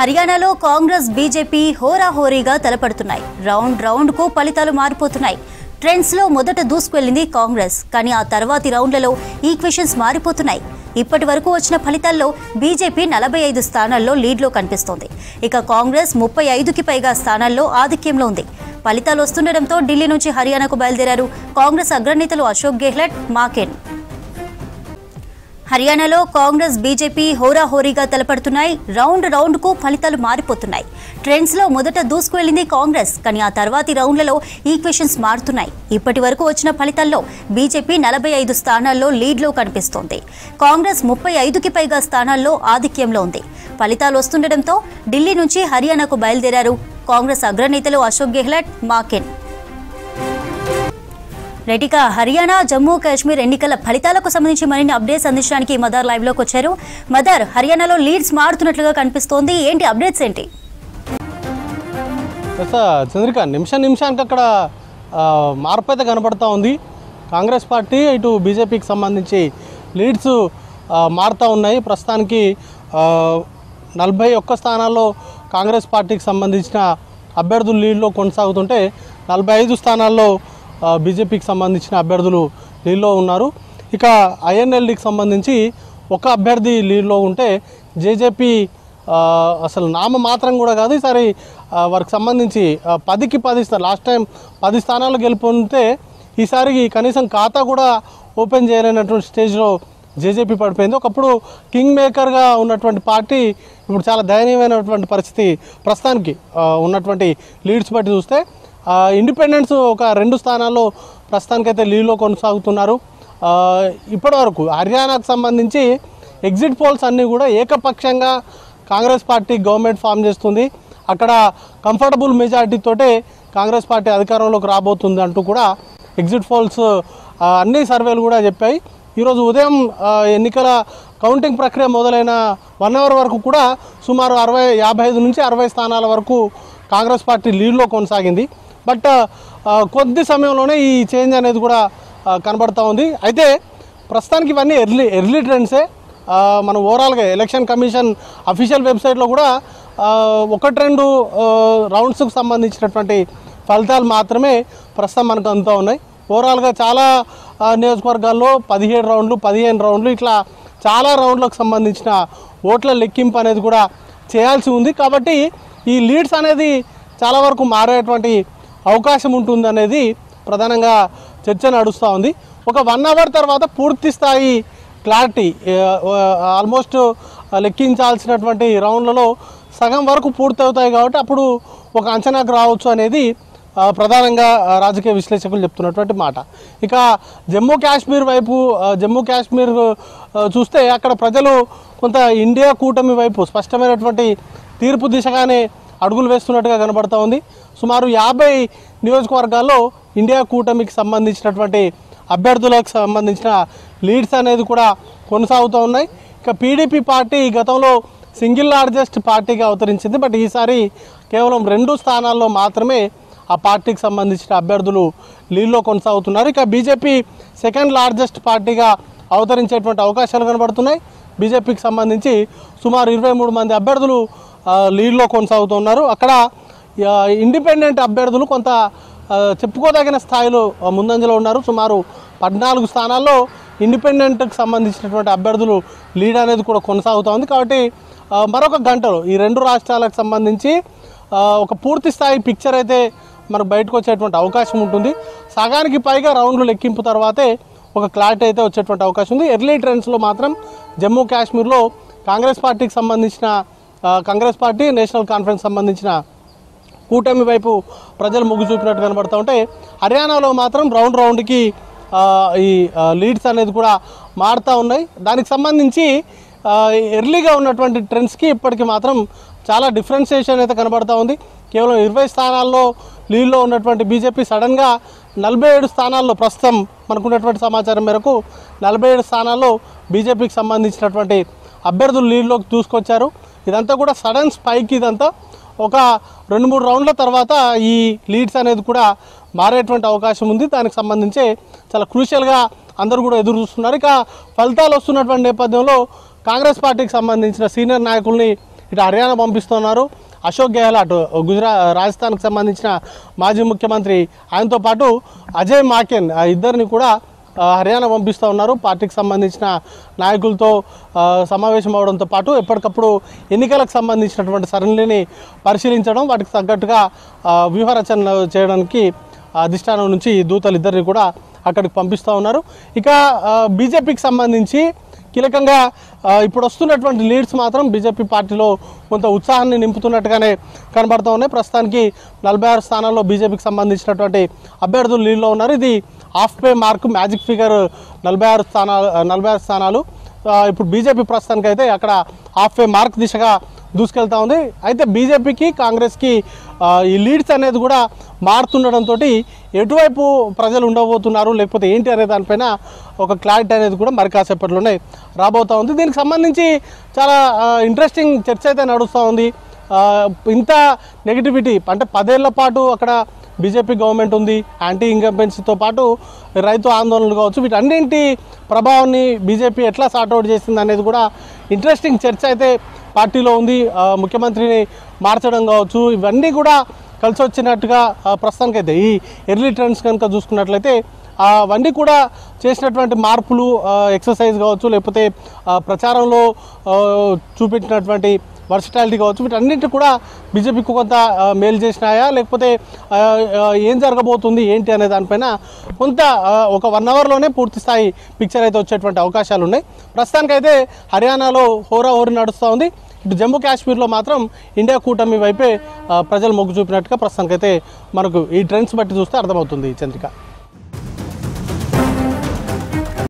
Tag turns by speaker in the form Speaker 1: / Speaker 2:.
Speaker 1: హర్యానాలో కాంగ్రెస్ బీజేపీ హోరాహోరీగా తలపడుతున్నాయి. రౌండ్ కు ఫలితాలు మారిపోతున్నాయి. ట్రెండ్స్ లో మొదట దూసుకెళ్లింది కాంగ్రెస్, కానీ ఆ తర్వాతి రౌండ్లలో ఈక్వేషన్స్ మారిపోతున్నాయి. ఇప్పటి వరకు వచ్చిన ఫలితాల్లో బీజేపీ 45 స్థానాల్లో లీడ్లో కనిపిస్తోంది. ఇక కాంగ్రెస్ 35కి పైగా స్థానాల్లో ఆధిక్యంలో ఉంది. ఫలితాలు వస్తుండటంతో ఢిల్లీ నుంచి హర్యానాకు బయలుదేరారు కాంగ్రెస్ అగ్రనేతలు అశోక్ గెహ్లట్, మాకెన్. హర్యానాలో కాంగ్రెస్ బీజేపీ హోరాహోరీగా తలపడుతున్నాయి. రౌండ్ కు ఫలితాలు మారిపోతున్నాయి. ట్రెండ్స్ లో మొదట దూసుకువెళ్లింది కాంగ్రెస్, కానీ ఆ తర్వాతి రౌండ్లలో ఈక్వేషన్స్ మారుతున్నాయి. ఇప్పటి వరకు వచ్చిన ఫలితాల్లో బీజేపీ 45 స్థానాల్లో లీడ్లో కనిపిస్తోంది. కాంగ్రెస్ 35కి పైగా స్థానాల్లో ఆధిక్యంలో ఉంది. ఫలితాలు వస్తుండటంతో ఢిల్లీ నుంచి హర్యానాకు బయలుదేరారు కాంగ్రెస్ అగ్రనేతలు అశోక్ గెహ్లట్, మాకెన్. రెడ్డిగా హర్యానా, జమ్మూ కాశ్మీర్ ఎన్నికల ఫలితాలకు సంబంధించి మరిన్ని అప్డేట్స్ అందించడానికి మదర్ లైవ్ లోకి వచ్చారు. మదర్, హర్యానాలో లీడ్స్ మారుతున్నట్లుగా కనిపిస్తోంది, ఏంటి అప్డేట్స్ ఏంటి?
Speaker 2: చంద్రిక, నిమిషానికి అక్కడ మార్పు అయితే కనబడతా ఉంది. కాంగ్రెస్ పార్టీ ఇటు బీజేపీకి సంబంధించి లీడ్స్ మారుతూ ఉన్నాయి. ప్రస్తుతానికి 41 స్థానాల్లో కాంగ్రెస్ పార్టీకి సంబంధించిన అభ్యర్థులు లీడ్లో కొనసాగుతుంటే 45 స్థానాల్లో బీజేపీకి సంబంధించిన అభ్యర్థులు లీడ్లో ఉన్నారు. ఇక ఐఎన్ఎల్డీకి సంబంధించి ఒక అభ్యర్థి లీడ్లో ఉంటే జేజేపీ అసలు నామ మాత్రం కూడా కాదు. ఈసారి వారికి సంబంధించి 10కి 10 లాస్ట్ టైం 10 స్థానాలు గెలుపొందితే ఈసారి కనీసం ఖాతా కూడా ఓపెన్ చేయలేనటువంటి స్టేజ్లో జేజేపీ పడిపోయింది. ఒకప్పుడు కింగ్ మేకర్గా ఉన్నటువంటి పార్టీ ఇప్పుడు చాలా దయనీయమైనటువంటి పరిస్థితి ప్రస్తుతానికి ఉన్నటువంటి లీడ్స్ బట్టి చూస్తే. ఇండిపెండెన్స్ ఒక 2 స్థానాల్లో ప్రస్తుతానికైతే లీడ్లో కొనసాగుతున్నారు. ఇప్పటివరకు హర్యానాకు సంబంధించి ఎగ్జిట్ పోల్స్ అన్నీ కూడా ఏకపక్షంగా కాంగ్రెస్ పార్టీ గవర్నమెంట్ ఫామ్ చేస్తుంది, అక్కడ కంఫర్టబుల్ మెజారిటీతోటే కాంగ్రెస్ పార్టీ అధికారంలోకి రాబోతుంది అంటూ కూడా ఎగ్జిట్ పోల్స్ అన్ని సర్వేలు కూడా చెప్పాయి. ఈరోజు ఉదయం ఎన్నికల కౌంటింగ్ ప్రక్రియ మొదలైన 1 అవర్ వరకు కూడా సుమారు 55 నుంచి 60 స్థానాల వరకు కాంగ్రెస్ పార్టీ లీడ్లో కొనసాగింది. బట్ కొద్ది సమయంలోనే ఈ చేంజ్ అనేది కూడా కనబడుతూ ఉంది. అయితే ప్రస్తుతానికి ఇవన్నీ ఎర్లీ ట్రెండ్సే. మనం ఓవరాల్గా ఎలక్షన్ కమిషన్ అఫీషియల్ వెబ్సైట్లో కూడా 1-2 రౌండ్స్కు సంబంధించినటువంటి ఫలితాలు మాత్రమే ప్రస్తుతం మనకు అందుతూ ఉన్నాయి. ఓవరాల్గా చాలా నియోజకవర్గాల్లో 17 రౌండ్లు, 15 రౌండ్లు ఇట్లా చాలా రౌండ్లకు సంబంధించిన ఓట్ల లెక్కింపు అనేది కూడా చేయాల్సి ఉంది. కాబట్టి ఈ లీడ్స్ అనేది చాలా వరకు మారేటువంటి అవకాశం ఉంటుంది అనేది ప్రధానంగా చర్చ నడుస్తూ ఉంది. ఒక 1 అవర్ తర్వాత పూర్తి స్థాయి క్లారిటీ, ఆల్మోస్ట్ లెక్కించాల్సినటువంటి రౌండ్లలో సగం వరకు పూర్తవుతాయి కాబట్టి అప్పుడు ఒక అంచనాకు రావచ్చు అనేది ప్రధానంగా రాజకీయ విశ్లేషకులు చెప్తున్నటువంటి మాట. ఇక జమ్మూ కాశ్మీర్ చూస్తే అక్కడ ప్రజలు కొంత ఇండియా కూటమి వైపు స్పష్టమైనటువంటి తీర్పు దిశగానే అడుగులు వేస్తున్నట్టుగా కనబడుతూ ఉంది. సుమారు 50 నియోజకవర్గాల్లో ఇండియా కూటమికి సంబంధించినటువంటి అభ్యర్థులకు సంబంధించిన లీడ్స్ అనేది కూడా కొనసాగుతూ ఉన్నాయి. ఇక పీడీపీ పార్టీ గతంలో సింగిల్ లార్జెస్ట్ పార్టీగా అవతరించింది. బట్ ఈసారి కేవలం 2 స్థానాల్లో మాత్రమే ఆ పార్టీకి సంబంధించిన అభ్యర్థులు లీడ్లో కొనసాగుతున్నారు. ఇక బీజేపీ సెకండ్ లార్జెస్ట్ పార్టీగా అవతరించేటువంటి అవకాశాలు కనబడుతున్నాయి. బీజేపీకి సంబంధించి సుమారు 23 మంది అభ్యర్థులు లీడ్లో కొనసాగుతున్నారు. అక్కడ ఇండిపెండెంట్ అభ్యర్థులు కొంత చెప్పుకోదగిన స్థాయిలో ముందంజలో ఉన్నారు. సుమారు 14 స్థానాల్లో ఇండిపెండెంట్కి సంబంధించినటువంటి అభ్యర్థులు లీడ్ అనేది కూడా కొనసాగుతూ ఉంది. కాబట్టి మరొక గంటలో ఈ 2 రాష్ట్రాలకు సంబంధించి ఒక పూర్తి స్థాయి పిక్చర్ అయితే మనకు బయటకు వచ్చేటువంటి అవకాశం ఉంటుంది. సగానికి పైగా రౌండ్లు లెక్కింపు తర్వాతే ఒక క్లారిటీ అయితే వచ్చేటువంటి అవకాశం ఉంది. ఎర్లీ ట్రెండ్స్లో మాత్రం జమ్మూ కాశ్మీర్లో కాంగ్రెస్ పార్టీకి సంబంధించిన కాంగ్రెస్ పార్టీ నేషనల్ కాన్ఫరెన్స్ సంబంధించిన కూటమి వైపు ప్రజలు మొగ్గు చూపినట్టు కనబడుతూ ఉంటే, హర్యానాలో మాత్రం రౌండ్కి ఈ లీడ్స్ అనేది కూడా మారుతూ ఉన్నాయి. దానికి సంబంధించి ఎర్లీగా ఉన్నటువంటి ట్రెండ్స్కి ఇప్పటికీ మాత్రం చాలా డిఫరెన్షియేషన్ అయితే కనబడుతూ ఉంది. కేవలం 20 స్థానాల్లో లీడ్లో ఉన్నటువంటి బీజేపీ సడన్గా 47 స్థానాల్లో ప్రస్తుతం మనకున్నటువంటి సమాచారం మేరకు 47 స్థానాల్లో బీజేపీకి సంబంధించినటువంటి అభ్యర్థులు లీడ్లోకి తీసుకొచ్చారు. ఇదంతా కూడా సడన్ స్పైక్. ఇదంతా ఒక 2-3 రౌండ్ల తర్వాత ఈ లీడ్స్ అనేది కూడా మారేటువంటి అవకాశం ఉంది. దానికి సంబంధించి చాలా క్రూషియల్గా అందరూ కూడా ఎదురు చూస్తున్నారు. ఇక ఫలితాలు వస్తున్నటువంటి నేపథ్యంలో కాంగ్రెస్ పార్టీకి సంబంధించిన సీనియర్ నాయకుల్ని ఇటు హర్యానా పంపిస్తున్నారు. అశోక్ గెహ్లాట్ రాజస్థాన్కి సంబంధించిన మాజీ ముఖ్యమంత్రి, ఆయనతో పాటు అజయ్ మాకెన్ ఇద్దరిని కూడా హర్యానా పంపిస్తూ ఉన్నారు. పార్టీకి సంబంధించిన నాయకులతో సమావేశం అవడంతో పాటు ఎప్పటికప్పుడు ఎన్నికలకు సంబంధించినటువంటి సరళిని పరిశీలించడం, వాటికి తగ్గట్టుగా వ్యూహరచన చేయడానికి అధిష్టానం నుంచి దూతలు ఇద్దరిని కూడా అక్కడికి పంపిస్తూ ఉన్నారు. ఇక బీజేపీకి సంబంధించి కీలకంగా ఇప్పుడు వస్తున్నటువంటి లీడ్స్ మాత్రం బీజేపీ పార్టీలో కొంత ఉత్సాహాన్ని నింపుతున్నట్టుగానే కనబడుతూ ఉన్నాయి. ప్రస్తుతానికి 46 స్థానాల్లో బీజేపీకి సంబంధించినటువంటి అభ్యర్థులు లీడ్లో ఉన్నారు. ఇది half pay mark, magic figure 46 స్థానాలు. ఇప్పుడు బీజేపీ ప్రస్తుతానికి అయితే అక్కడ హాఫ్ పే మార్క్ దిశగా దూసుకెళ్తా ఉంది. అయితే బీజేపీకి కాంగ్రెస్కి ఈ లీడ్స్ అనేది కూడా మారుతుండడంతో ఎటువైపు ప్రజలు ఉండబోతున్నారు లేకపోతే ఏంటి అనే దానిపైన ఒక క్లారిటీ అనేది కూడా మరి కాసేపట్లోనే రాబోతూ ఉంది. దీనికి సంబంధించి చాలా ఇంట్రెస్టింగ్ చర్చ అయితే నడుస్తూ ఉంది. ఇంత నెగిటివిటీ అంటే 10 ఏళ్ల పాటు అక్కడ బీజేపీ గవర్నమెంట్ ఉంది, యాంటీ ఇన్కంబెన్సీతో పాటు రైతు ఆందోళనలు కావచ్చు, వీటన్నింటి ప్రభావాన్ని బీజేపీ ఎట్లా సార్ట్అవుట్ చేసింది అనేది కూడా ఇంట్రెస్టింగ్ చర్చ అయితే పార్టీలో ఉంది. ముఖ్యమంత్రిని మార్చడం కావచ్చు, ఇవన్నీ కూడా కలిసి వచ్చినట్టుగా ప్రస్తుతానికైతే ఈ ఎర్లీ ట్రెండ్స్ కనుక చూసుకున్నట్లయితే అవన్నీ కూడా చేసినటువంటి మార్పులు, ఎక్సర్సైజ్ కావచ్చు, లేకపోతే ప్రచారంలో చూపించినటువంటి వర్సిటాలిటీ కావచ్చు, వీటన్నిటి కూడా బీజేపీకి కొంత మేలు చేసినాయా లేకపోతే ఏం జరగబోతుంది ఏంటి అనే దానిపైన కొంత ఒక 1 అవర్లోనే పూర్తి స్థాయి పిక్చర్ అయితే వచ్చేటువంటి అవకాశాలు ఉన్నాయి. ప్రస్తుతానికైతే హర్యానాలో హోరాహోరీ నడుస్తూ ఉంది. ఇటు జమ్మూ కాశ్మీర్లో మాత్రం ఇండియా కూటమి వైపే ప్రజలు మొగ్గు చూపినట్టుగా ప్రస్తుతానికైతే మనకు ఈ ట్రెండ్స్ బట్టి చూస్తే అర్థమవుతుంది. చంద్రిక.